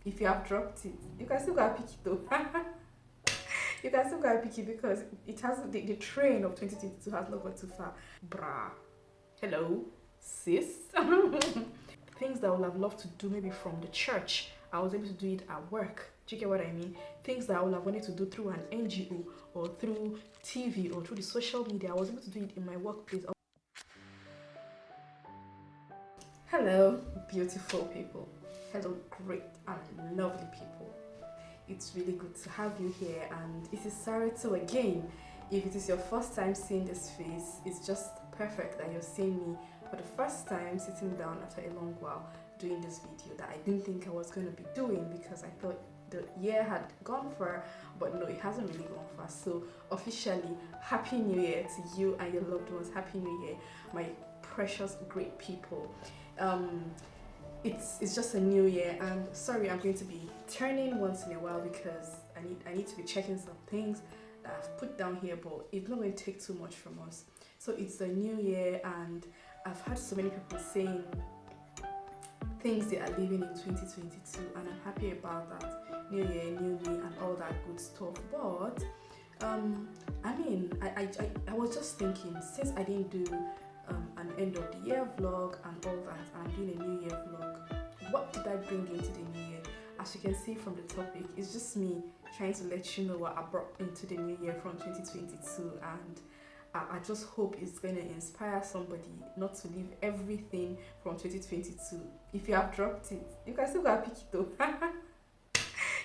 If you have dropped it, you can still go and pick it though. You can still go and pick it because it has the train of 2022 has not gone too far. Brah. Hello, sis. Things that I would have loved to do maybe from the church, I was able to do it at work. Do you get what I mean? Things that I would have wanted to do through an NGO or through TV or through the social media, I was able to do it in my workplace. Hello, beautiful people. Hello, great and lovely people. It's really good to have you here, and it is Sarito again. If it is your first time seeing this face, it's just perfect that you're seeing me for the first time sitting down after a long while doing this video that I didn't think I was going to be doing because I thought the year had gone far, but no, it hasn't really gone far. So officially, Happy New Year to you and your loved ones. Happy New Year, my precious great people. um it's just a new year, and sorry, I'm going to be turning once in a while because I need to be checking some things that I've put down here, but it's not going to take too much from us. So it's a new year, and I've had so many people saying things they are living in 2022, and I'm happy about that. New year, new me, and all that good stuff. But I was just thinking, since I didn't do an end of the year vlog and all that, I'm doing a new year vlog. What did I bring into the new year? As you can see from the topic, it's just me trying to let you know what I brought into the new year from 2022, and I just hope it's going to inspire somebody not to leave everything from 2022. If you have dropped it, you can still go and pick it though.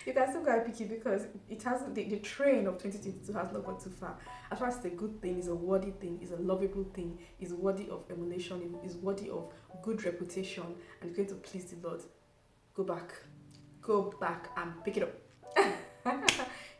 You can still go and pick it because it has the train of 2022 has not gone too far. As far as it's a good thing, it's a worthy thing, it's a lovable thing, it's worthy of emulation, it's worthy of good reputation, and it's going to please the Lord. Go back and pick it up.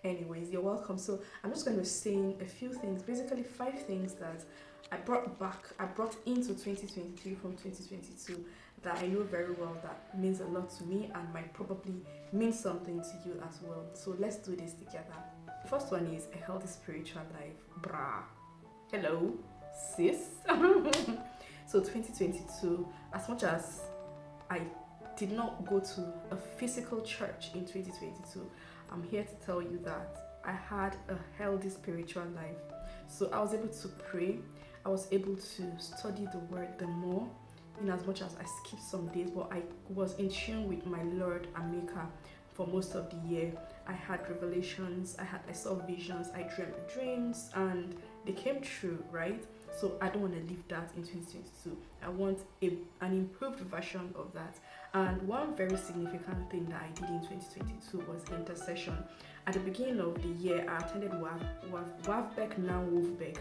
Anyways, you're welcome. So I'm just going to be saying a few things, basically 5 things that I brought into 2023 from 2022 that I know very well that means a lot to me and might probably mean something to you as well. So let's do this together. The first one is a healthy spiritual life. Brah. Hello, sis. So 2022, as much as I did not go to a physical church in 2022, I'm here to tell you that I had a healthy spiritual life. So I was able to pray, I was able to study the word the more, in as much as I skipped some days, but I was in tune with my Lord and Maker for most of the year. I had revelations, I saw visions, I dreamt dreams, and they came true, right? So I don't want to leave that in 2022. I want an improved version of that. And one very significant thing that I did in 2022 was intercession. At the beginning of the year, I attended Wavbeck, now Wolfbeck.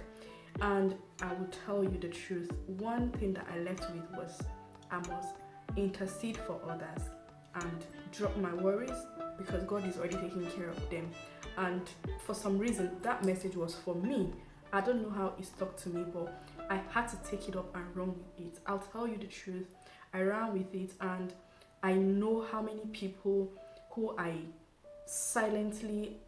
And I will tell you the truth, one thing that I left with was I must intercede for others and drop my worries because God is already taking care of them. And for some reason, that message was for me. I don't know how it stuck to me, but I had to take it up and run with it. I'll tell you the truth, I ran with it, and I know how many people who I silently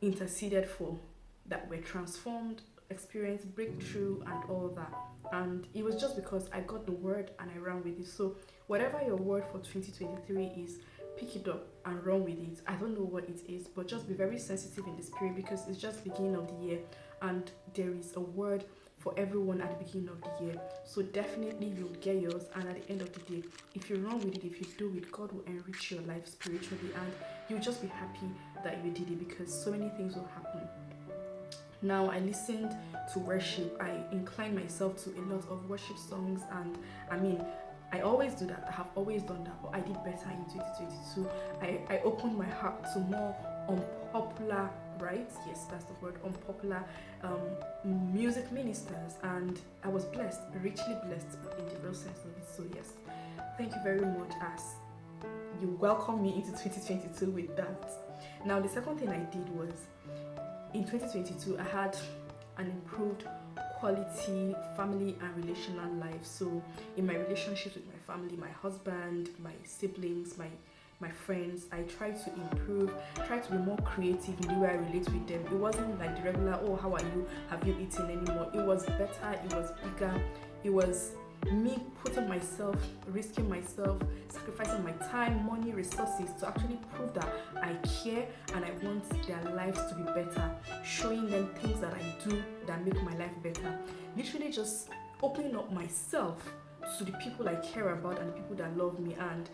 interceded for that were transformed, experienced breakthrough and all that. And it was just because I got the word and I ran with it. So whatever your word for 2023 is, pick it up and run with it. I don't know what it is, but just be very sensitive in the spirit because it's just beginning of the year and there is a word for everyone at the beginning of the year. So definitely you'll get yours, and at the end of the day, if you run with it, if you do it, God will enrich your life spiritually and you'll just be happy that you did it because so many things will happen. Now, I listened to worship. I inclined myself to a lot of worship songs, and I always do that. I have always done that, but I did better in 2022. I opened my heart to more unpopular, right? Yes, that's the word, unpopular music ministers, and I was blessed, richly blessed in the real sense of it. So yes, thank you very much as you welcome me into 2022 with that. Now, the second thing I did was, in 2022, I had an improved quality family and relational life. So in my relationships with my family, my husband, my siblings, my friends, I tried to improve, try to be more creative in the way I relate with them. It wasn't like the regular, oh, how are you? Have you eaten anymore? It was better, it was bigger, it was me putting myself, risking myself, sacrificing my time, money, resources to actually prove that I care and I want their lives to be better, showing them things that I do that make my life better. Literally just opening up myself to the people I care about and the people that love me. And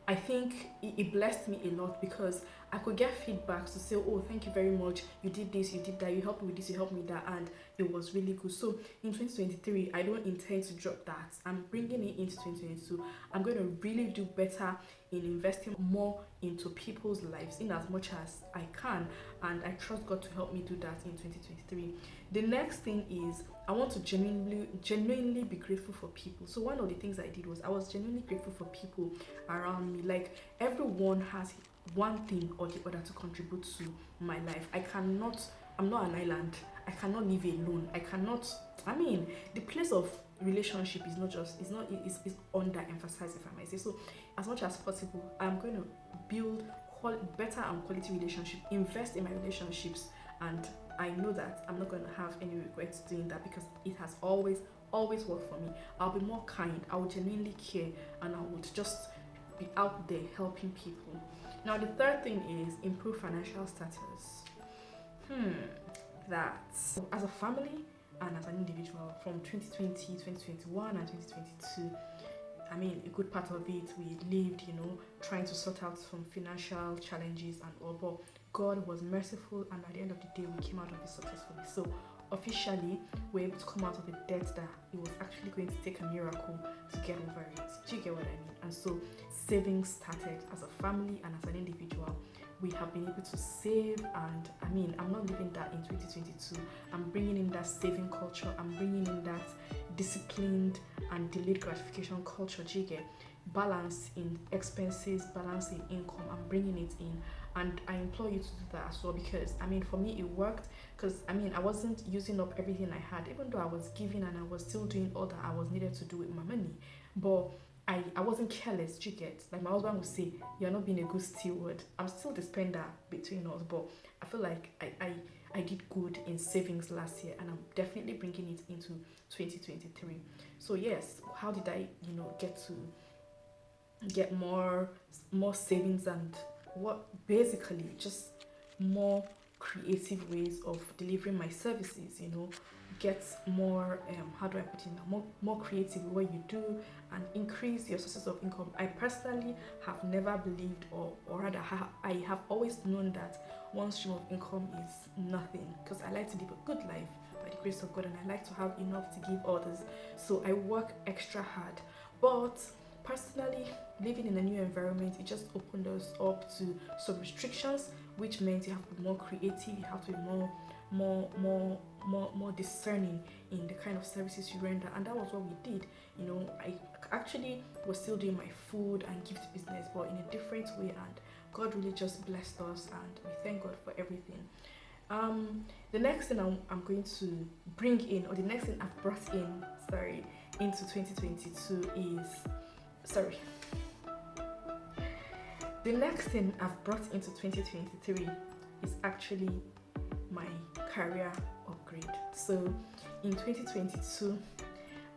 I think it blessed me a lot because I could get feedbacks to say, oh, thank you very much. You did this, you did that, you helped me with this, you helped me with that, and it was really good. So in 2023, I don't intend to drop that. I'm bringing it into 2022. I'm going to really do better in investing more into people's lives in as much as I can, and I trust God to help me do that in 2023. The next thing is I want to genuinely be grateful for people. So one of the things I did was I was genuinely grateful for people around me. Like everyone has one thing or the other to contribute to my life. I'm not an island. I cannot live alone. The place of relationship is not just, it's under emphasized, if I might say. So as much as possible, I'm going to build better and quality relationship, invest in my relationships, and I know that I'm not going to have any regrets doing that because it has always worked for me. I'll be more kind, I will genuinely care, and I would just be out there helping people. Now the third thing is improve financial status. That as a family and as an individual from 2020, 2021 and 2022, a good part of it we lived, trying to sort out some financial challenges and all, but God was merciful, and at the end of the day we came out of it successfully. So officially we're able to come out of a debt that it was actually going to take a miracle to get over it. Do you get what I mean? And so savings started as a family and as an individual. We have been able to save, and I'm not leaving that in 2022. I'm bringing in that saving culture. I'm bringing in that disciplined and delayed gratification culture. Do you get balance in expenses, balance in income? I'm bringing it in, and I implore you to do that as well because for me it worked because I wasn't using up everything I had, even though I was giving and I was still doing all that I was needed to do with my money, but I wasn't careless. Do you get? Like my husband would say, you're not being a good steward. I'm still the spender between us, but I feel like I did good in savings last year, and I'm definitely bringing it into 2023. So yes, how did I get more savings, and what basically just more creative ways of delivering my services, get more how do I put it now, more creative what you do and increase your sources of income. I personally have never believed, or rather I have always known that one stream of income is nothing, because I like to live a good life by the grace of God, and I like to have enough to give others. So I work extra hard, but personally, living in a new environment, it just opened us up to some restrictions, which meant you have to be more creative, you have to be more discerning in the kind of services you render, and that was what we did. I actually was still doing my food and gift business, but in a different way, and God really just blessed us, and we thank God for everything. The next thing I'm going to bring in, or the next thing I've brought in, into 2022 is, the next thing I've brought into 2023 is actually my career upgrade. So in 2022,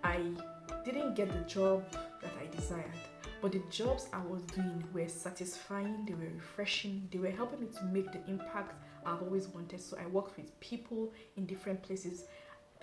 I didn't get the job that I desired, but the jobs I was doing were satisfying, they were refreshing, they were helping me to make the impact I've always wanted. So I worked with people in different places,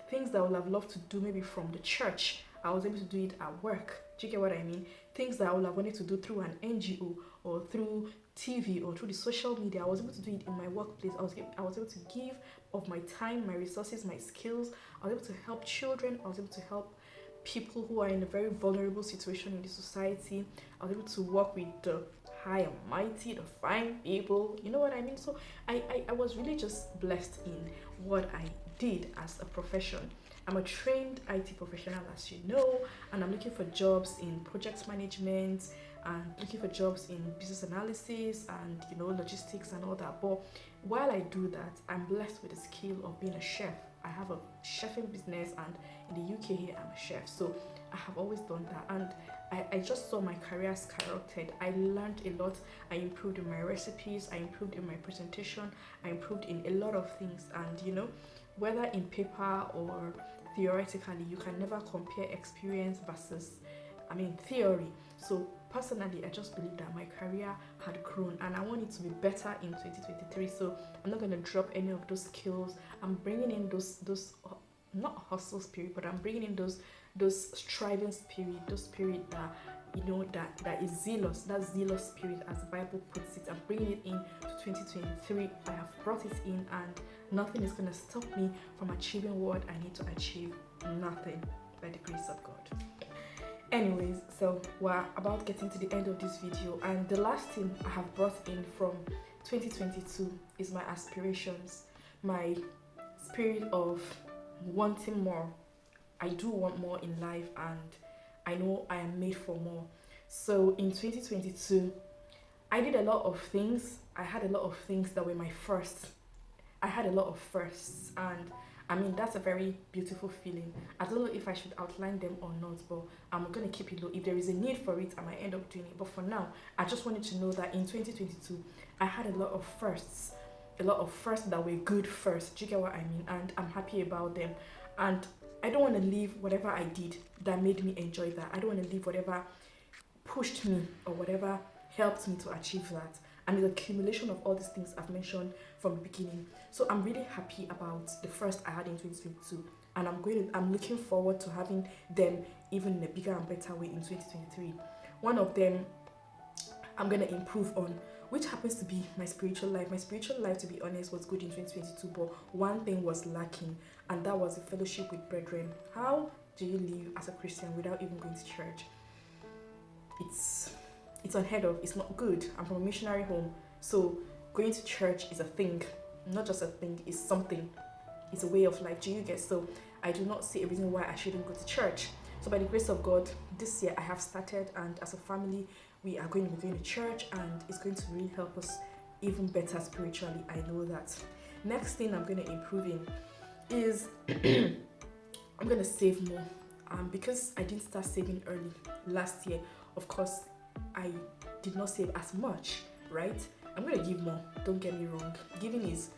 things that I would have loved to do maybe from the church, I was able to do it at work. Do you get what I mean? Things that I would have wanted to do through an NGO or through TV or through the social media, I was able to do it in my workplace. I was able to give of my time, my resources, my skills. I was able to help children. I was able to help people who are in a very vulnerable situation in the society. I was able to work with the high and mighty, the fine people. You know what I mean? So I was really just blessed in what I did as a profession. I'm a trained IT professional, as you know, and I'm looking for jobs in project management and looking for jobs in business analysis and logistics and all that. But while I do that, I'm blessed with the skill of being a chef. I have a chefing business, and in the UK here I'm a chef. So I have always done that, and I just saw my career skyrocket. I learned a lot. I improved in my recipes, I improved in my presentation, I improved in a lot of things, and whether in paper or theoretically. You can never compare experience versus, theory. So personally, I just believe that my career had grown and I want it to be better in 2023. So I'm not going to drop any of those skills. I'm bringing in those not hustle spirit, but I'm bringing in those striving spirit, those spirit that that is zealous, that zealous spirit, as the Bible puts it. I'm bringing it in to 2023. I have brought it in, and nothing is going to stop me from achieving what I need to achieve. Nothing, by the grace of God. Anyways, so we're about getting to the end of this video, and the last thing I have brought in from 2022 is my aspirations, my spirit of wanting more. I do want more in life, and I know I am made for more. So in 2022, I did a lot of things. I had a lot of things that were my first. I had a lot of firsts, and that's a very beautiful feeling. I don't know if I should outline them or not, but I'm gonna keep it low. If there is a need for it, I might end up doing it. But for now, I just wanted to know that in 2022, I had a lot of firsts that were good firsts. Do you get what I mean? And I'm happy about them. And I don't want to leave whatever I did that made me enjoy that. I don't want to leave whatever pushed me or whatever helped me to achieve that. And the accumulation of all these things I've mentioned from the beginning. So I'm really happy about the first I had in 2022, and I'm looking forward to having them even in a bigger and better way in 2023. One of them I'm gonna improve on, which happens to be my spiritual life. My spiritual life, to be honest, was good in 2022, but one thing was lacking, and that was a fellowship with brethren. How do you live as a Christian without even going to church? It's unheard of. It's not good. I'm from a missionary home, so going to church is a thing, not just a thing. It's something. It's a way of life. Do you get? So I do not see a reason why I shouldn't go to church. So by the grace of God, this year I have started, and as a family, we are going to be going to church, and it's going to really help us even better spiritually. I know that. Next thing I'm going to improve in is I'm going to save more. Because I didn't start saving early last year, of course, I did not save as much, right? I'm going to give more. Don't get me wrong. Giving is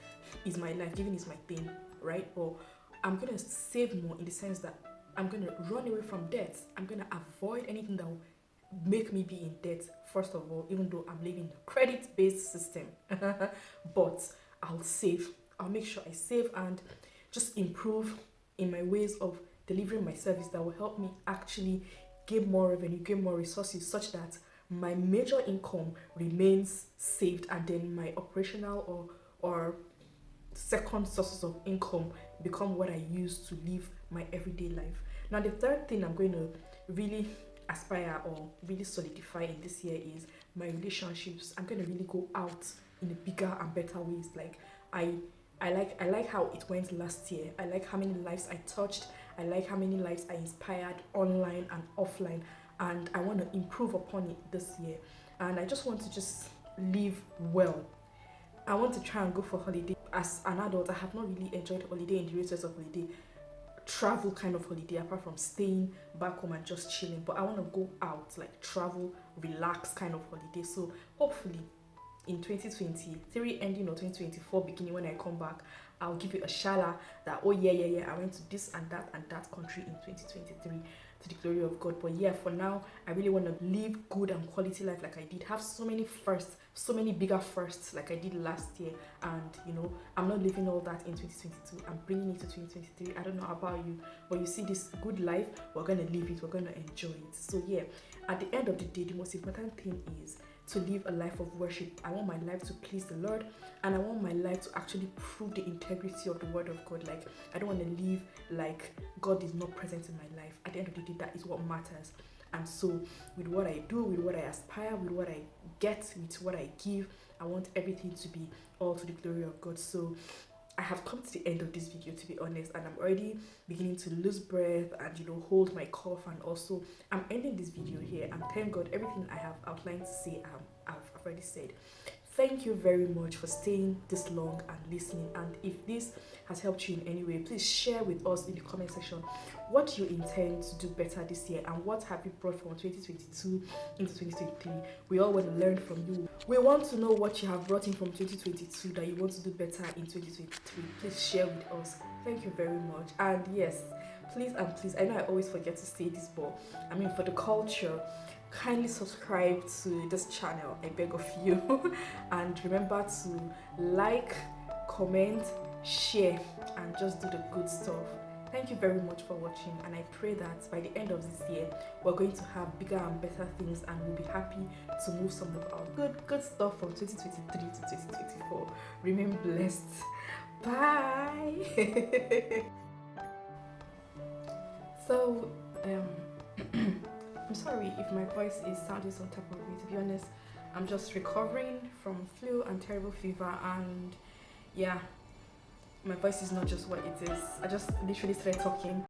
my life. Giving is my thing, right? But I'm going to save more in the sense that I'm going to run away from debt. I'm going to avoid anything that will make me be in debt, first of all, even though I'm living in a credit-based system. But I'll save. I'll make sure I save and just improve in my ways of delivering my service that will help me actually gain more revenue, gain more resources, such that my major income remains saved, and then my operational or second sources of income become what I use to live my everyday life. Now, the third thing I'm going to really aspire or really solidify in this year is my relationships. I'm going to really go out in a bigger and better ways. Like I like how it went last year. I like how many lives I touched. I like how many lives I inspired online and offline, and I want to improve upon it this year. And I just want to just live well. I want to try and go for holiday. As an adult, I have not really enjoyed holiday in the real sense of holiday, travel kind of holiday, apart from staying back home and just chilling. But I want to go out, like travel, relax kind of holiday. So hopefully in 2023 ending or 2024 beginning, when I come back, I'll give you a shala that, oh yeah, I went to this and that country in 2023, to the glory of God. But yeah, for now, I really want to live good and quality life like I did. Have so many firsts, so many bigger firsts like I did last year. And I'm not living all that in 2022. I'm bringing it to 2023. I don't know about you, but you see, this good life, we're going to live it. We're going to enjoy it. So yeah, at the end of the day, the most important thing is to live a life of worship. I want my life to please the Lord, and I want my life to actually prove the integrity of the word of God. Like, I don't want to live like God is not present in my life. At the end of the day, that is what matters. And so with what I do, with what I aspire, with what I get, with what I give, I want everything to be all to the glory of God. So I have come to the end of this video, to be honest, and I'm already beginning to lose breath and hold my cough, and also I'm ending this video here. And thank God, everything I have outlined to say, I've already said. Thank you very much for staying this long and listening. And if this has helped you in any way, please share with us in the comment section what you intend to do better this year, and what have you brought from 2022 into 2023. We all want to learn from you. We want to know what you have brought in from 2022 that you want to do better in 2023. Please share with us. Thank you very much. And yes, please and please, I know I always forget to say this, but I mean, for the culture, kindly subscribe to this channel, I beg of you. And remember to like, comment, share, and just do the good stuff. Thank you very much for watching, and I pray that by the end of this year we're going to have bigger and better things, and we'll be happy to move some of our good stuff from 2023 to 2024. Remain blessed. Bye. So I'm sorry if my voice is sounding some type of way. To be honest, I'm just recovering from flu and terrible fever, and yeah, my voice is not just what it is. I just literally started talking